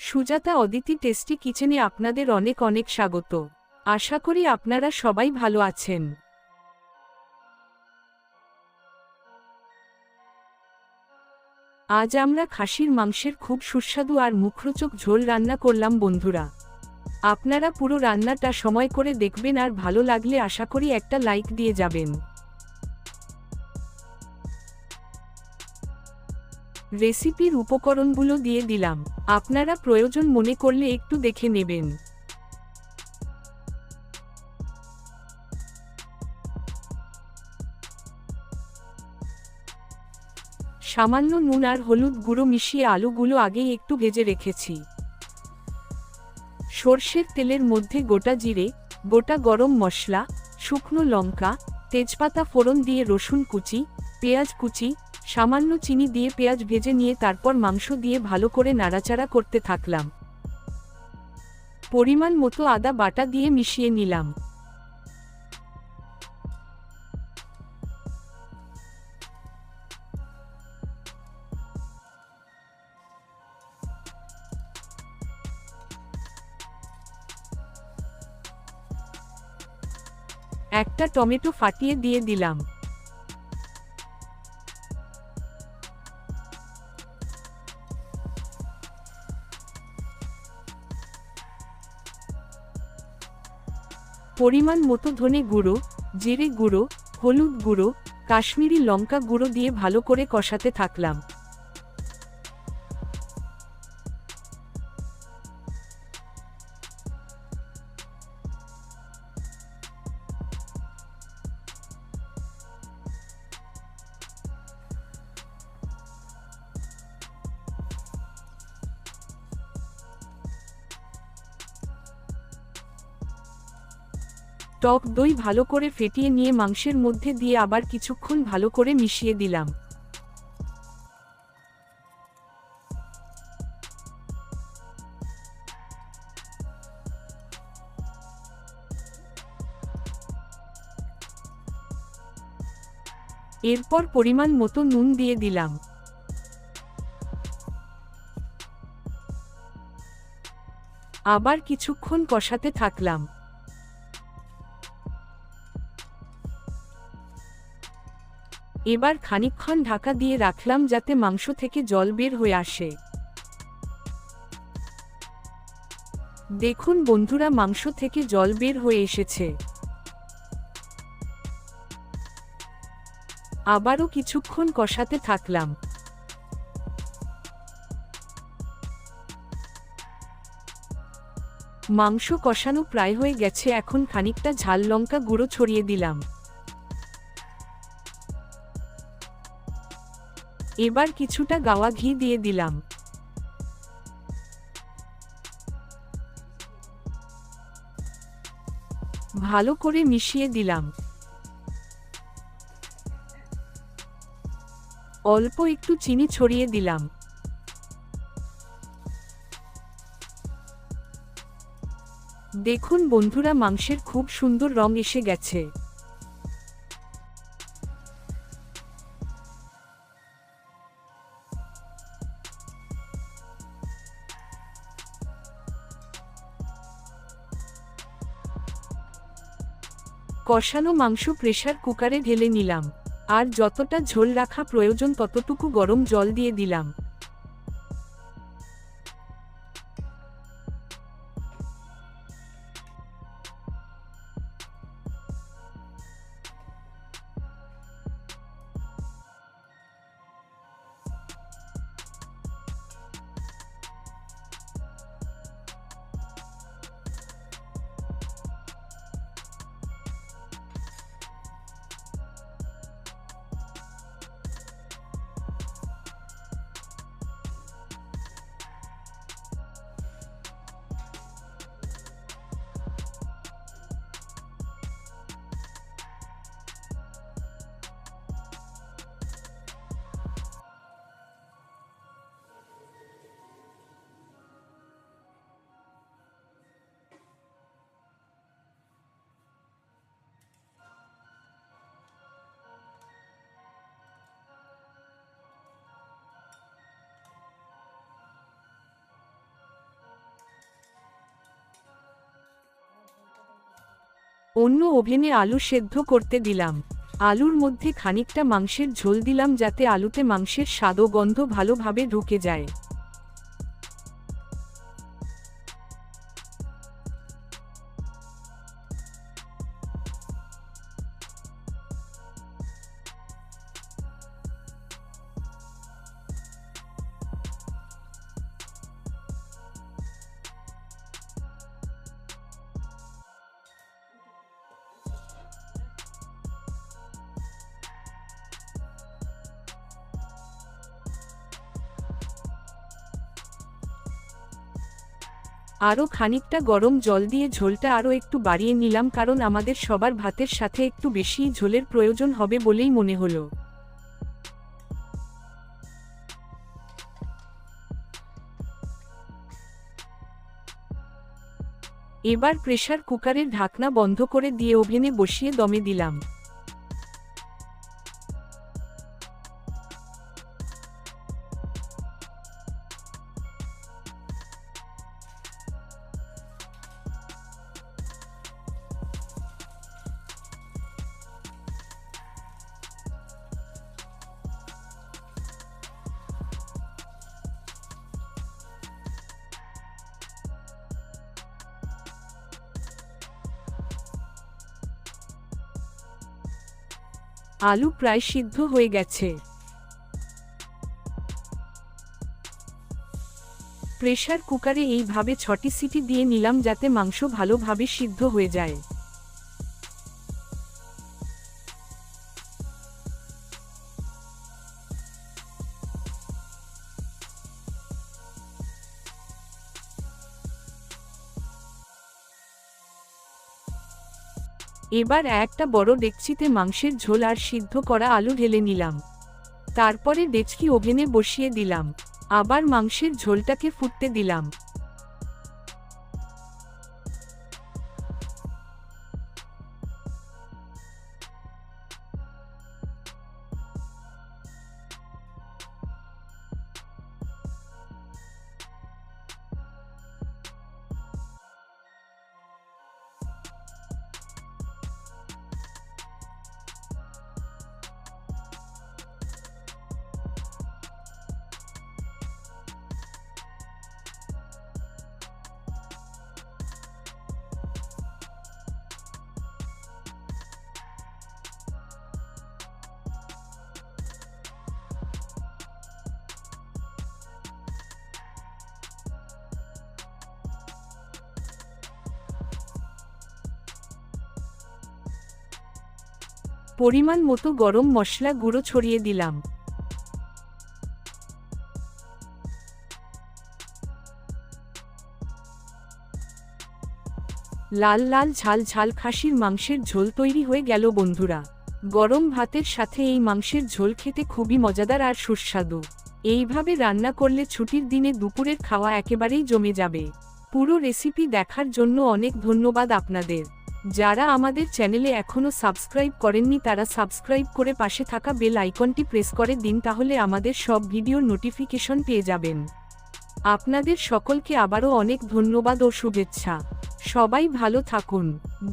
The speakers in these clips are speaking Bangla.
সুজাতা অদিতি টেস্টি কিচেনে আপনাদের অনেক অনেক স্বাগত। আশা করি আপনারা সবাই ভালো আছেন। আজ আমরা খাসির মাংসের খুব সুস্বাদু আর মুখরোচক ঝোল রান্না করলাম বন্ধুরা। আপনারা পুরো রান্নাটা সময় করে দেখবেন আর ভালো লাগলে আশা করি একটা লাইক দিয়ে যাবেন। রেসিপির উপকরণগুলো দিয়ে দিলাম, আপনারা প্রয়োজন মনে করলে একটু দেখে নেবেন। সামান্য নুন আর হলুদ গুঁড়ো মিশিয়ে আলুগুলো আগেই একটু ভেজে রেখেছি। সর্ষের তেলের মধ্যে গোটা জিরে, গোটা গরম মশলা, শুকনো লঙ্কা, তেজপাতা ফোড়ন দিয়ে রসুন কুচি, পেঁয়াজ কুচি, সামান্য চিনি দিয়ে পেঁয়াজ ভেজে নিয়ে তারপর মাংস দিয়ে ভালো করে নাড়াচাড়া করতে থাকলাম। পরিমাণ মতো আদা বাটা দিয়ে মিশিয়ে নিলাম। একটা টমেটো ফাটিয়ে দিয়ে দিলাম। পরিমাণ মতো ধনে গুঁড়ো, জিরে গুঁড়ো, হলুদ গুঁড়ো, কাশ্মীরি লঙ্কা গুঁড়ো দিয়ে ভালো করে কষাতে থাকলাম। টক দই ভালো করে ফেটিয়ে নিয়ে মাংসের মধ্যে দিয়ে আবার কিছুক্ষণ ভালো করে মিশিয়ে দিলাম। এরপর পরিমাণ মতো নুন দিয়ে দিলাম। আবার কিছুক্ষণ কষাতে থাকলাম। এবার খানিকক্ষণ ঢাকা দিয়ে রাখলাম যাতে মাংস থেকে জল বের হয়ে আসে। দেখুন বন্ধুরা, মাংস থেকে জল বের হয়ে এসেছে। আবারও কিছুক্ষণ কষাতে থাকলাম। মাংস কষানো প্রায় হয়ে গেছে, এখন খানিকটা ঝাল লঙ্কা গুঁড়ো ছড়িয়ে দিলাম। এবার কিছুটা গাওয়া ঘি দিয়ে দিলাম। ভালো করে মিশিয়ে দিলাম। অল্প একটু চিনি ছড়িয়ে দিলাম। দেখুন বন্ধুরা, মাংসের খুব সুন্দর রং এসে গেছে। কষানো মাংস প্রেসার কুকারে ঢেলে নিলাম, আর যতটা ঝোল রাখা প্রয়োজন ততটুকু গরম জল দিয়ে দিলাম। অন্য ওভেনে আলু সেদ্ধ করতে দিলাম। আলুর মধ্যে খানিকটা মাংসের ঝোল দিলাম যাতে আলুতে মাংসের স্বাদ ও গন্ধ ভালোভাবে ঢুকে যায়। আরও খানিকটা গরম জল দিয়ে ঝোলটা আরও একটু বাড়িয়ে নিলাম, কারণ আমাদের সবার ভাতের সাথে একটু বেশি ঝোলের প্রয়োজন হবে বলেই মনে হলো। এবার প্রেসার কুকারের ঢাকনা বন্ধ করে দিয়ে ওভেনে বসিয়ে দমে দিলাম। আলু প্রায় সিদ্ধ হয়ে গেছে। প্রেসার কুকারে এইভাবে 6টি সিটি দিয়ে নিলাম যাতে মাংস ভালোভাবে সিদ্ধ হয়ে যায়। এবার একটা বড় ডেকচিতে মাংসের ঝোল আর সিদ্ধ করা আলু ঢেলে নিলাম। তারপরে ডেচকি ওভেনে বসিয়ে দিলাম। আবার মাংসের ঝোলটাকে ফুটতে দিলাম। পরিমাণ মতো গরম মশলা গুঁড়ো ছড়িয়ে দিলাম। লাল লাল ঝাল ঝাল খাসির মাংসের ঝোল তৈরি হয়ে গেল বন্ধুরা। গরম ভাতের সাথে এই মাংসের ঝোল খেতে খুবই মজাদার আর সুস্বাদু। এইভাবে রান্না করলে ছুটির দিনে দুপুরের খাওয়া একেবারেই জমে যাবে। পুরো রেসিপি দেখার জন্য অনেক ধন্যবাদ আপনাদের। যারা আমাদের চ্যানেলে এখনও সাবস্ক্রাইব করেননি তারা সাবস্ক্রাইব করে পাশে থাকা বেল আইকনটি প্রেস করে দিন, তাহলে আমাদের সব ভিডিওর নোটিফিকেশন পেয়ে যাবেন। আপনাদের সকলকে আবারও অনেক ধন্যবাদ ও শুভেচ্ছা। সবাই ভালো থাকুন।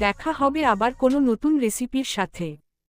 দেখা হবে আবার কোনো নতুন রেসিপির সাথে।